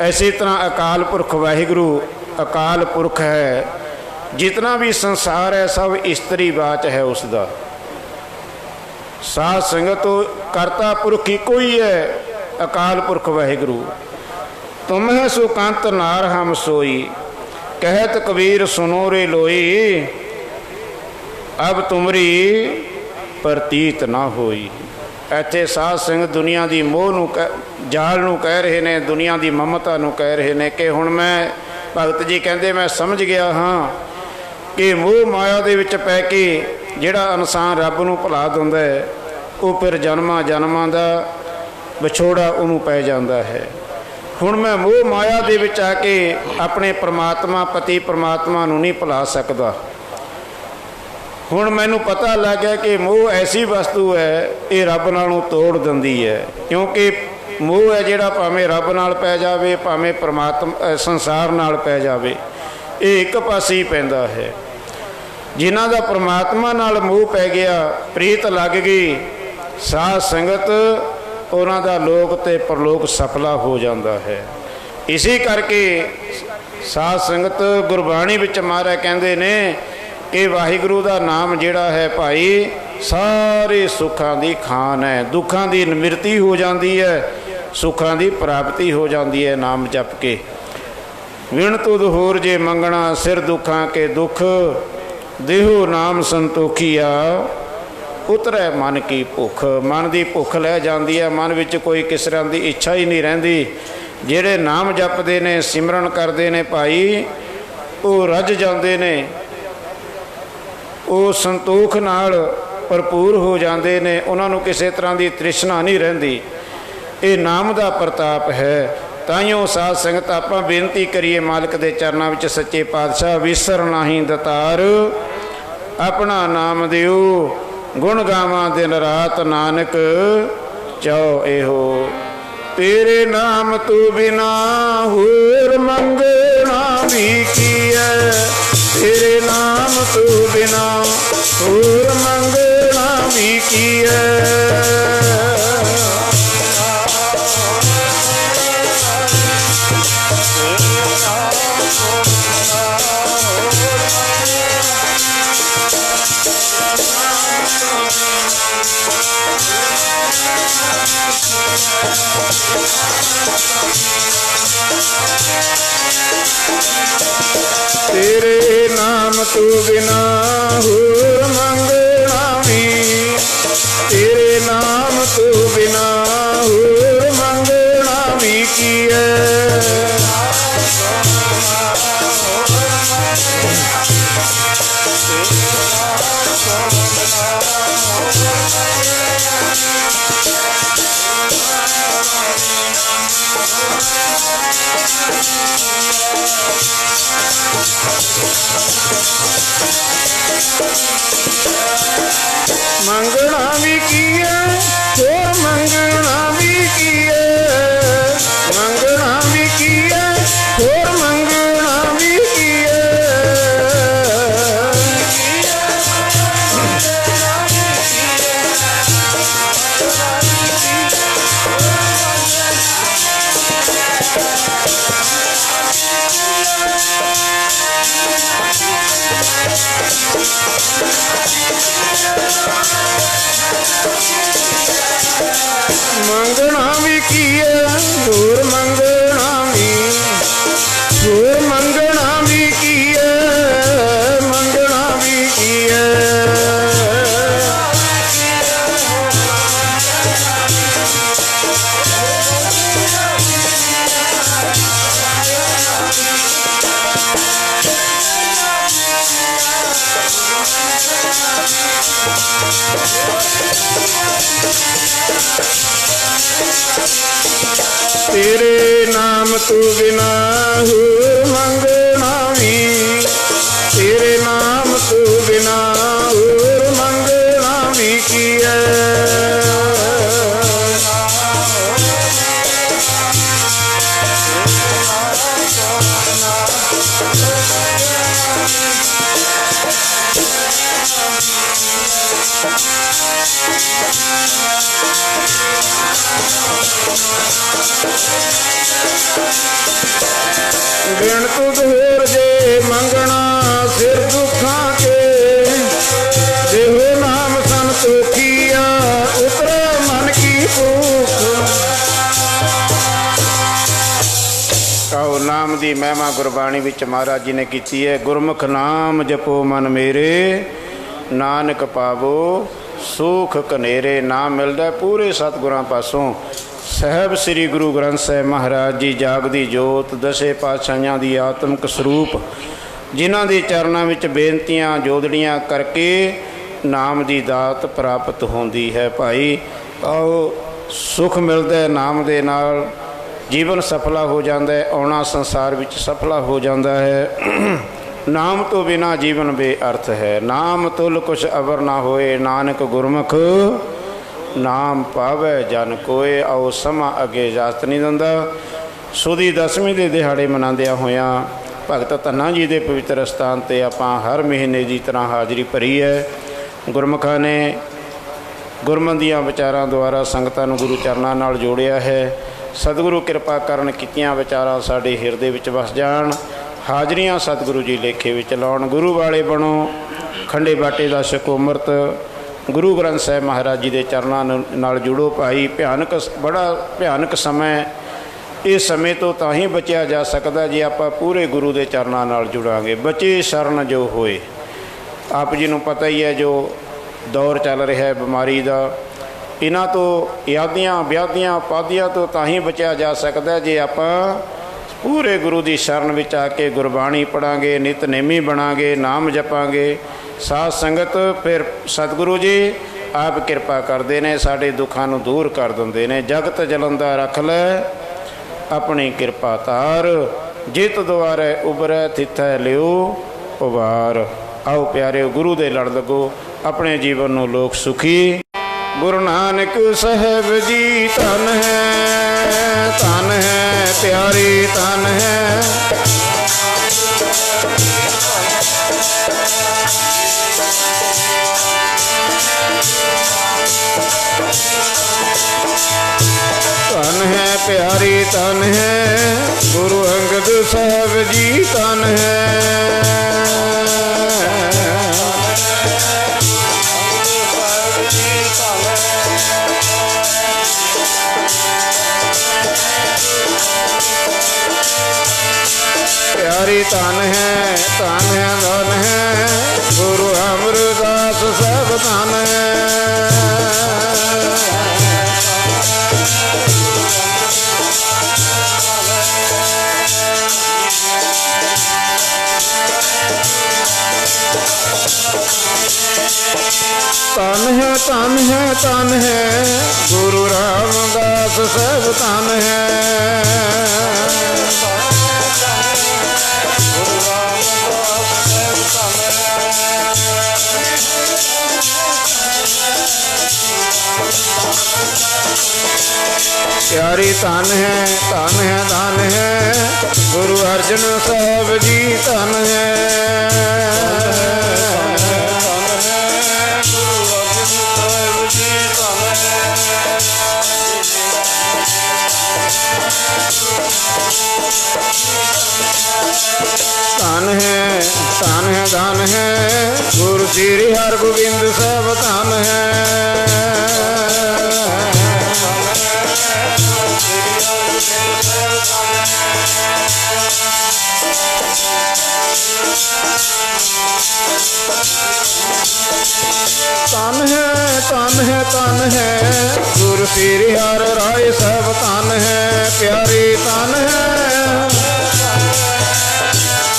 इसी तरह अकाल पुरख वाहिगुरु अकाल पुरख है। जितना भी संसार है सब स्त्रीवाच है उसका। साध संगत तो करता पुरख ही कोई है, अकाल पुरख वाहिगुरु। तुम है सुकंत नार हम सोई, कहत कबीर सुनो रे लोई, अब तुमरी प्रतीत ना होई। ਇੱਥੇ ਸਾਧ ਸਿੰਘ ਦੁਨੀਆ ਦੀ ਮੋਹ ਨੂੰ ਜਾਲ ਨੂੰ ਕਹਿ ਰਹੇ ਨੇ, ਦੁਨੀਆ ਦੀ ਮਮਤਾ ਨੂੰ ਕਹਿ ਰਹੇ ਨੇ ਕਿ ਹੁਣ ਮੈਂ, ਭਗਤ ਜੀ ਕਹਿੰਦੇ, ਮੈਂ ਸਮਝ ਗਿਆ ਹਾਂ ਕਿ ਮੋਹ ਮਾਇਆ ਦੇ ਵਿੱਚ ਪੈ ਕੇ ਜਿਹੜਾ ਇਨਸਾਨ ਰੱਬ ਨੂੰ ਭੁਲਾ ਦਿੰਦਾ ਹੈ ਉਹ ਫਿਰ ਜਨਮਾਂ ਜਨਮਾਂ ਦਾ ਵਿਛੋੜਾ ਉਹਨੂੰ ਪੈ ਜਾਂਦਾ ਹੈ। ਹੁਣ ਮੈਂ ਮੋਹ ਮਾਇਆ ਦੇ ਵਿੱਚ ਆ ਕੇ ਆਪਣੇ ਪਰਮਾਤਮਾ, ਪਤੀ ਪਰਮਾਤਮਾ ਨੂੰ ਨਹੀਂ ਭੁਲਾ ਸਕਦਾ। ਹੁਣ ਮੈਨੂੰ ਪਤਾ ਲੱਗ ਗਿਆ ਕਿ ਮੋਹ ਐਸੀ ਵਸਤੂ ਹੈ, ਇਹ ਰੱਬ ਨਾਲੋਂ ਤੋੜ ਦਿੰਦੀ ਹੈ। ਕਿਉਂਕਿ ਮੋਹ ਹੈ ਜਿਹੜਾ ਭਾਵੇਂ ਰੱਬ ਨਾਲ ਪੈ ਜਾਵੇ, ਭਾਵੇਂ ਪਰਮਾਤਮਾ ਸੰਸਾਰ ਨਾਲ ਪੈ ਜਾਵੇ, ਇਹ ਇੱਕ ਪਾਸੇ ਹੀ ਪੈਂਦਾ ਹੈ। ਜਿਨ੍ਹਾਂ ਦਾ ਪਰਮਾਤਮਾ ਨਾਲ ਮੋਹ ਪੈ ਗਿਆ, ਪ੍ਰੀਤ ਲੱਗ ਗਈ, ਸਾਧ ਸੰਗਤ, ਉਹਨਾਂ ਦਾ ਲੋਕ ਤੇ ਪਰਲੋਕ ਸਫਲਾ ਹੋ ਜਾਂਦਾ ਹੈ। ਇਸੇ ਕਰਕੇ ਸਾਧ ਸੰਗਤ ਗੁਰਬਾਣੀ ਵਿੱਚ ਮਹਾਰਾਜ ਕਹਿੰਦੇ ਨੇ ਕਿ ਵਾਹਿਗੁਰੂ ਦਾ ਨਾਮ ਜਿਹੜਾ ਹੈ ਭਾਈ ਸਾਰੇ ਸੁੱਖਾਂ ਦੀ ਖਾਨ ਹੈ। ਦੁੱਖਾਂ ਦੀ ਨਿਵਰਤੀ ਹੋ ਜਾਂਦੀ ਹੈ, ਸੁੱਖਾਂ ਦੀ ਪ੍ਰਾਪਤੀ ਹੋ ਜਾਂਦੀ ਹੈ ਨਾਮ ਜਪ ਕੇ। ਵਿਣ ਤੁਧ ਹੋਰ ਜੇ ਮੰਗਣਾ, ਸਿਰ ਦੁੱਖਾਂ ਕੇ ਦੁੱਖ, ਦੇਹੋ ਨਾਮ ਸੰਤੋਖੀਆ, ਉਤਰੈ ਮਨ ਕੀ ਭੁੱਖ। ਮਨ ਦੀ ਭੁੱਖ ਲੈ ਜਾਂਦੀ ਹੈ, ਮਨ ਵਿੱਚ ਕੋਈ ਕਿਸ ਤਰ੍ਹਾਂ ਦੀ ਇੱਛਾ ਹੀ ਨਹੀਂ ਰਹਿੰਦੀ। ਜਿਹੜੇ ਨਾਮ ਜਪਦੇ ਨੇ, ਸਿਮਰਨ ਕਰਦੇ ਨੇ ਭਾਈ, ਉਹ ਰੱਜ ਜਾਂਦੇ ਨੇ, ਉਹ ਸੰਤੋਖ ਨਾਲ ਭਰਪੂਰ ਹੋ ਜਾਂਦੇ ਨੇ, ਉਹਨਾਂ ਨੂੰ ਕਿਸੇ ਤਰ੍ਹਾਂ ਦੀ ਤ੍ਰਿਸ਼ਨਾ ਨਹੀਂ ਰਹਿੰਦੀ। ਇਹ ਨਾਮ ਦਾ ਪ੍ਰਤਾਪ ਹੈ। ਤਾਈਓ ਸਾਧ ਸੰਗਤ ਆਪਾਂ ਬੇਨਤੀ ਕਰੀਏ ਮਾਲਕ ਦੇ ਚਰਨਾਂ ਵਿੱਚ, ਸੱਚੇ ਪਾਤਸ਼ਾਹ ਵਿਸਰ ਨਾਹੀਂ ਦਤਾਰ, ਆਪਣਾ ਨਾਮ ਦਿਓ ਗੁਣ ਗਾਵਾਂ ਦਿਨ ਰਾਤ, ਨਾਨਕ ਚਾਉ ਇਹੋ। ਤੇਰੇ ਨਾਮ ਤੂੰ ਬਿਨਾ ਹੋਰ ਮੰਗਣਾ ਵੀ ਕੀ ਹੈ, ਤੇਰੇ ਨਾਮ ਤੂੰ ਬਿਨਾ ਹੋਰ ਮੰਗਣਾ ਵੀ ਕੀ ਹੈ। ਤੇਰੇ ਨਾਮ ਤੂੰ ਬਿਨਾ ਹੋਰ ਮੰਗਣਾ ਵੀ, ਤੇਰੇ ਨਾਮ ਤੂੰ ਬਿਨਾ ਹੋਰ ਮੰਗਣਾ ਵੀ ਕੀ ਹੈ। ਮੰਗਣਾ ਵੀ ਕੀ ਹੈ, ਹੋਰ ਮੰਗਣਾ ਵੀ ਕੀ ਹੈ, ਮੰਗਣਾ ਵੀ ਕੀ ਹੈ, ਹੋਰ ਮੰਗਣਾ ਵੀ ਕੀ ਹੈ। ਮੰਗਣਾ ਵੀ ਕੀ ਹੈ, ਹੋਰ ਮੰਗਣਾ ਵੀ, ਹੋਰ ਮੰਗਣਾ ਵੀ ਕੀ ਹੈ, ਮੰਗਣਾ ਵੀ ਕੀ ਹੈ। ਤੇਰੇ ਨਾਮ ਤੂੰ ਬਿਨਾ ਹੋਰ ਮੰਗਣਾ ਵੀ, ਤੇਰੇ ਨਾਮ ਤੂੰ ਬਿਨਾ ਹੋਰ ਮੰਗਣਾ ਵੀ ਕੀ ਹੈ। ਬਿਨ ਤੁਧ ਹੋਰ ਜੇ ਮੰਗਣਾ, ਸਿਰ ਦੁੱਖਾਂ ਕੇ, ਦੇਹੋ ਨਾਮ ਸੰਤੋਖੀਆ, ਉਤਰੈ ਮਨ ਕੀ ਭੁੱਖ। ਕਹੋ ਨਾਮ ਦੀ ਮਹਿਮਾ ਗੁਰਬਾਣੀ ਵਿੱਚ ਮਹਾਰਾਜ ਜੀ ਨੇ ਕੀਤੀ ਹੈ। ਗੁਰਮੁਖ ਨਾਮ ਜਪੋ ਮਨ ਮੇਰੇ, ਨਾਨਕ ਪਾਵੋ ਸੁਖ ਕਨੇਰੇ। ਨਾਮ ਮਿਲਦਾ ਪੂਰੇ ਸਤਿਗੁਰਾਂ ਪਾਸੋਂ। ਸਾਹਿਬ ਸ੍ਰੀ ਗੁਰੂ ਗ੍ਰੰਥ ਸਾਹਿਬ ਮਹਾਰਾਜ ਜੀ ਜਾਗਦੀ ਜੋਤ, ਦਸੇ ਪਾਤਸ਼ਾਹਾਂ ਦੀ ਆਤਮਿਕ ਸਰੂਪ, ਜਿਨ੍ਹਾਂ ਦੇ ਚਰਨਾਂ ਵਿੱਚ ਬੇਨਤੀਆਂ ਜੋਦੜੀਆਂ ਕਰਕੇ ਨਾਮ ਦੀ ਦਾਤ ਪ੍ਰਾਪਤ ਹੁੰਦੀ ਹੈ। ਭਾਈ ਆਓ, ਸੁਖ ਮਿਲਦਾ ਹੈ ਨਾਮ ਦੇ ਨਾਲ, ਜੀਵਨ ਸਫਲਾ ਹੋ ਜਾਂਦਾ ਹੈ, ਆਉਣਾ ਸੰਸਾਰ ਵਿੱਚ ਸਫਲਾ ਹੋ ਜਾਂਦਾ ਹੈ। ਨਾਮ ਤੋਂ ਬਿਨਾ ਜੀਵਨ ਬੇਅਰਥ ਹੈ। ਨਾਮ ਤੁਲ ਕੁਛ ਅਵਰ ਨਾ ਹੋਏ, ਨਾਨਕ ਗੁਰਮੁਖ ਨਾਮ ਪਾਵੈ ਜਨ ਕੋਏ। ਆਓ, ਸਮਾਂ ਅੱਗੇ ਇਜਾਜ਼ਤ ਨਹੀਂ ਦਿੰਦਾ। ਸੁਦੀ ਦਸਵੀਂ ਦੇ ਦਿਹਾੜੇ ਮਨਾਉਂਦਿਆਂ ਹੋਇਆਂ ਭਗਤ ਧੰਨਾ ਜੀ ਦੇ ਪਵਿੱਤਰ ਸਥਾਨ 'ਤੇ ਆਪਾਂ ਹਰ ਮਹੀਨੇ ਦੀ ਤਰ੍ਹਾਂ ਹਾਜ਼ਰੀ ਭਰੀ ਹੈ। ਗੁਰਮੁਖਾਂ ਨੇ ਗੁਰਮਤਿ ਦੀਆਂ ਵਿਚਾਰਾਂ ਦੁਆਰਾ ਸੰਗਤਾਂ ਨੂੰ ਗੁਰੂ ਚਰਨਾਂ ਨਾਲ ਜੋੜਿਆ ਹੈ। ਸਤਿਗੁਰੂ ਕਿਰਪਾ ਕਰਨ ਕੀਤੀਆਂ ਵਿਚਾਰਾਂ ਸਾਡੇ ਹਿਰਦੇ ਵਿੱਚ ਵਸ ਜਾਣ। ਹਾਜ਼ਰੀਆਂ ਸਤਿਗੁਰੂ ਜੀ ਲੇਖੇ ਵਿੱਚ ਲਾਉਣ। ਗੁਰੂ ਵਾਲੇ ਬਣੋ, ਖੰਡੇ ਬਾਟੇ ਦਾ ਛਕੋ ਅੰਮ੍ਰਿਤ। ਗੁਰੂ ਗ੍ਰੰਥ ਸਾਹਿਬ ਮਹਾਰਾਜ ਜੀ ਦੇ ਚਰਨਾਂ ਨਾਲ ਜੁੜੋ ਭਾਈ। ਬੜਾ ਭਿਆਨਕ ਸਮਾਂ। ਇਸ ਸਮੇਂ ਤੋਂ ਤਾਂ ਹੀ ਬਚਿਆ ਜਾ ਸਕਦਾ ਜੇ ਆਪਾਂ ਪੂਰੇ ਗੁਰੂ ਦੇ ਚਰਨਾਂ ਨਾਲ ਜੁੜਾਂਗੇ। ਬਚੇ ਸ਼ਰਨ ਜੋ ਹੋਏ। ਆਪ ਜੀ ਨੂੰ ਪਤਾ ਹੀ ਹੈ ਜੋ ਦੌਰ ਚੱਲ ਰਿਹਾ ਹੈ ਬਿਮਾਰੀ ਦਾ, ਇਹਨਾਂ ਤੋਂ ਯਾਦੀਆਂ ਵਿਆਦੀਆਂ ਪਾਦੀਆਂ ਤੋਂ ਤਾਂ ਹੀ ਬਚਿਆ ਜਾ ਸਕਦਾ ਜੇ ਆਪਾਂ ਪੂਰੇ ਗੁਰੂ ਦੀ ਸ਼ਰਨ ਵਿੱਚ ਆ ਕੇ ਗੁਰਬਾਣੀ ਪੜ੍ਹਾਂਗੇ, ਨਿਤਨੇਮੀ ਬਣਾਂਗੇ, ਨਾਮ ਜਪਾਂਗੇ, ਸਾਧ ਸੰਗਤ। ਫਿਰ ਸਤਿਗੁਰੂ ਜੀ ਆਪ ਕਿਰਪਾ ਕਰਦੇ ਨੇ, ਸਾਡੇ ਦੁੱਖਾਂ ਨੂੰ ਦੂਰ ਕਰ ਦਿੰਦੇ ਨੇ। ਜਗਤ ਜਲੰਦਾ ਰੱਖ ਲੈ ਆਪਣੀ ਕਿਰਪਾ ਤਾਰ, ਜਿਤ ਦੁਆਰੇ ਉਬਰੈ ਥਿਥੈ ਲਿਓ ਉਬਾਰ। ਆਓ ਪਿਆਰਿਓ, ਗੁਰੂ ਦੇ ਲੜ ਲੱਗੋ, ਆਪਣੇ ਜੀਵਨ ਨੂੰ ਲੋਕ ਸੁਖੀ। ਗੁਰੂ ਨਾਨਕ ਸਾਹਿਬ ਜੀ ਧਨ ਹੈ, ਧਨ ਹੈ ਪਿਆਰੇ, ਧਨ ਹੈ। ਧਨ ਹੈ ਪਿਆਰੀ, ਧਨ ਹੈ ਗੁਰੂ ਅੰਗਦ ਸਾਹਿਬ ਜੀ, ਧਨ ਹੈ। ਪਿਆਰੀ ਧਨ ਹੈ, ਧਨ ਹੈ, ਧਨ ਹੈ ਗੁਰੂ ਅਮਰਦਾਸ ਸਾਹਿਬ, ਧਨ ਹੈ। ਧਨ ਹੈ, ਧਨ ਹੈ, ਧਨ ਹੈ ਗੁਰੂ ਰਾਮਦਾਸ ਸਾਹਿਬ, ਧਨ ਹੈ। ਪਿਆਰੀ ਧਨ ਹੈ, ਧਨ ਹੈ, ਧਨ ਹੈ ਗੁਰੂ ਅਰਜਨ ਸਾਹਿਬ ਜੀ, ਧਨ ਹੈ। ਧਨ ਹੈ, ਧਨ ਹੈ, ਧਨ ਹੈ ਗੁਰੂ ਸ੍ਰੀ ਹਰਗੋਬਿੰਦ ਸਾਹਿਬ, ਧਨ ਹੈ। ਧਨ ਹੈ, ਧਨ ਹੈ, ਧਨ ਹੈ ਗੁਰੂ ਸ੍ਰੀ ਹਰਿ ਰਾਏ ਸਾਹਿਬ, ਧਨ ਹੈ। ਪਿਆਰੀ ਧਨ ਹੈ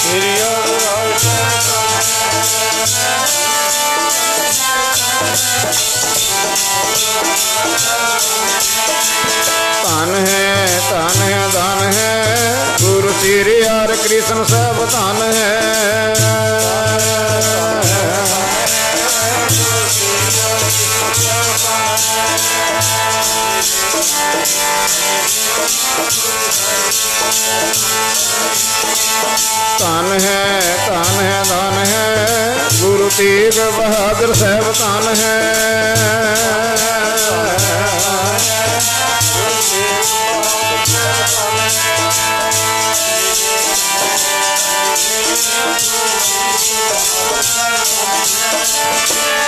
ਸ੍ਰੀ ਹਰਿ ਰਾਏ ਧਨ ਹੈ, ਧਨ ਹੈ, ਧਨ ਹੈ ਗੁਰੂ ਸ੍ਰੀ ਹਰਿ ਕ੍ਰਿਸ਼ਨ ਸਾਹਿਬ, ਧਨ ਹੈ। ਧਨ ਹੈ, ਧਨ ਹੈ, ਧਨ ਹੈ ਗੁਰੂ ਤੇਗ ਬਹਾਦਰ ਸਾਹਿਬ, ਧਨ ਹੈ।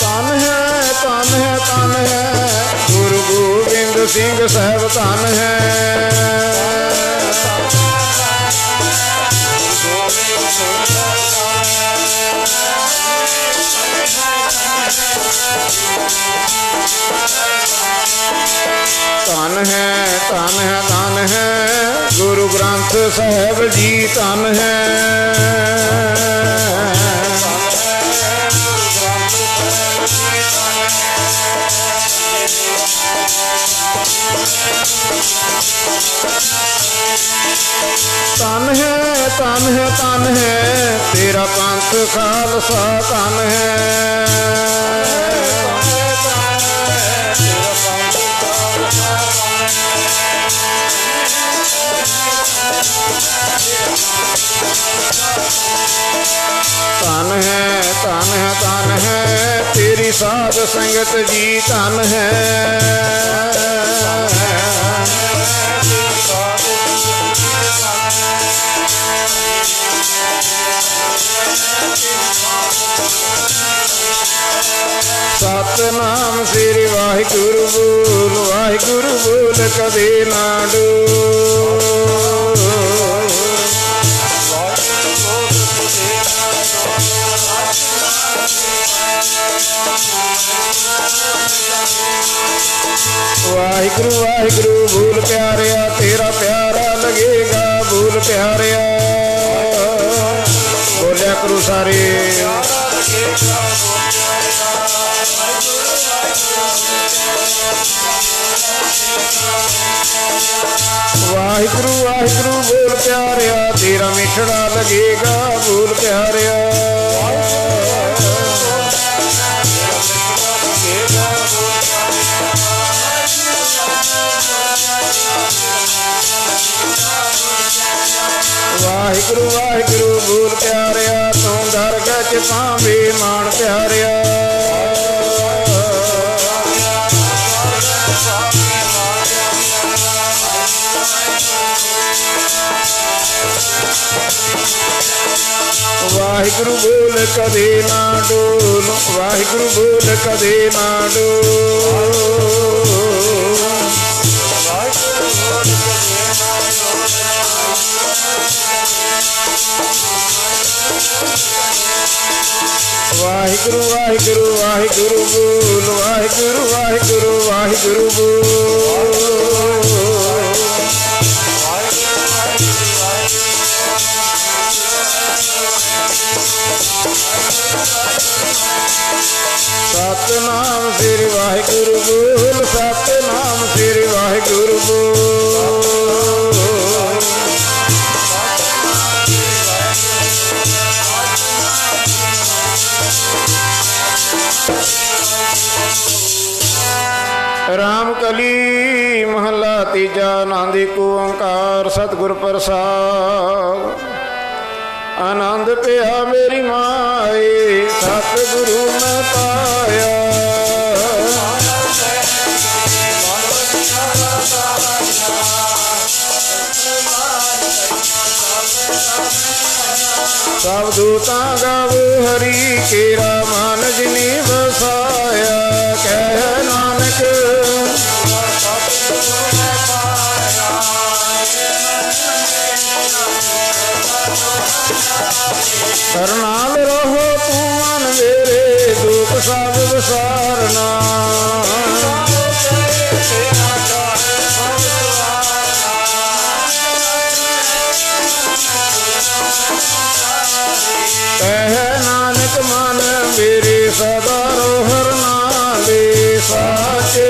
ਧਨ ਹੈ, ਧਨ ਹੈ, ਧਨ ਹੈ ਗੁਰੂ ਗੋਬਿੰਦ ਸਿੰਘ ਸਾਹਿਬ, ਧਨ ਹੈ। है धन है धन है गुरु ग्रंथ साहिब जी धन है। तन है तन है तेरा पंथ खालसा तन है। तन है तन है तेरी साध संगत जी तन है। सतनाम श्री वाहिगुरु बोल कदे ना डोल। वाहिगुरु वाहिगुरु बोल प्यारिया तेरा प्यारा लगेगा बोल प्यारिया। बोलिया करो सारे वाहिगुरु वाहिगुरु बोल प्यारिया तेरा मिठड़ा लगेगा बोल प्यारिया। वाहिगुरु वाहिगुरु बोल प्यारिया तू दरगाह च पावे मान प्यारिया। वाहिगुरु बोल कदे ना डोल वाहिगुरु बोल कदे ना डोल। वाहिगुरु वाहिगुरु वाहिगुरु बोल वाहिगुरु वाहिगुरु वाहिगुरु बोल। सतनाम श्री वाहिगुरु बोल सतनाम श्री वाहिगुरु बोल। राम कली महला तीजा आनंद को ओंकार सतगुर प्रसाद। आनंद पिया मेरी माए सतगुरु मैं पाया। सब दूता गाव हरि केरा मान जिनी बसाया। कह नानक करनाल रहो तू मन मेरे दुख सब विसारना। कह नानक मन मेरे सदा रोहर नाले साचे।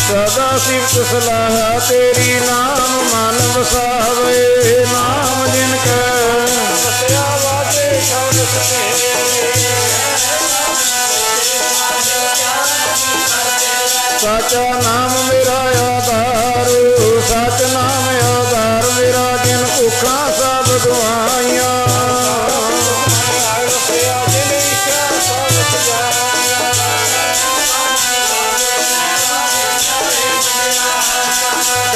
सदा सिफत सलाह तेरी नाम मन वसावे। नाम जिनका साचा नाम मेरा आधार सच नाम आधार मेरा जिन भुखा सब गवाइया।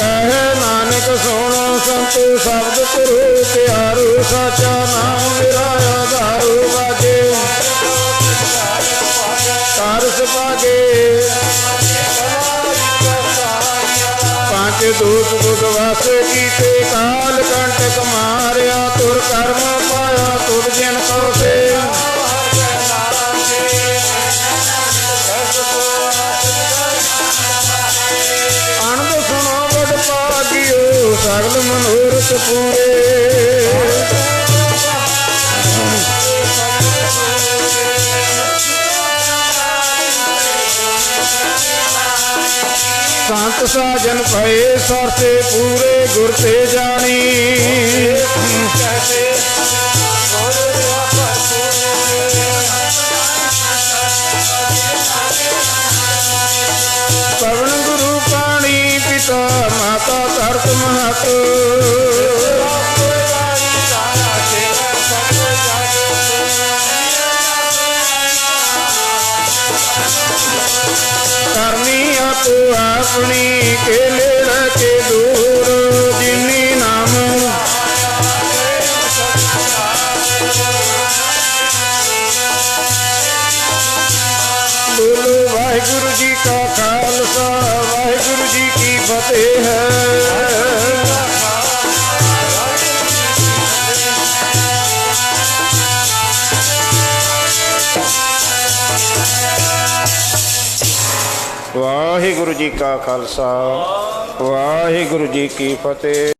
कह नानक सुनो संतो शब्द करो प्यारो साचा नाम मेरा आधारो बाजे कारस पागे। पांच ਦੋਸ ਬੁਦਵਾਸ ਕੀਤੇ ਕਾਲ ਕੰਟਕ ਮਾਰਿਆ ਤੁਰ ਕਰਮ ਪਾਇਆ ਤੁਰ ਜਿਨ ਕਉ ਸੇ ਅਨੰਦ ਸੁਣੋ ਬੜ ਭਾਗਿਓ ਸਗਲ ਮਨੋਰਥ ਪੂਰੇ संत साजन भये सरसे पूरे गुर ते जानी पवन गुरु पानी पिता माता धरत महत करनी आपो अपनी के लेड़ के दूर जिनी नाम बोलो वाहिगुरु जी का खालसा वाहिगुरु जी की फतेह है। वाहिगुरु जी का खालसा वाहिगुरु जी की फतेह।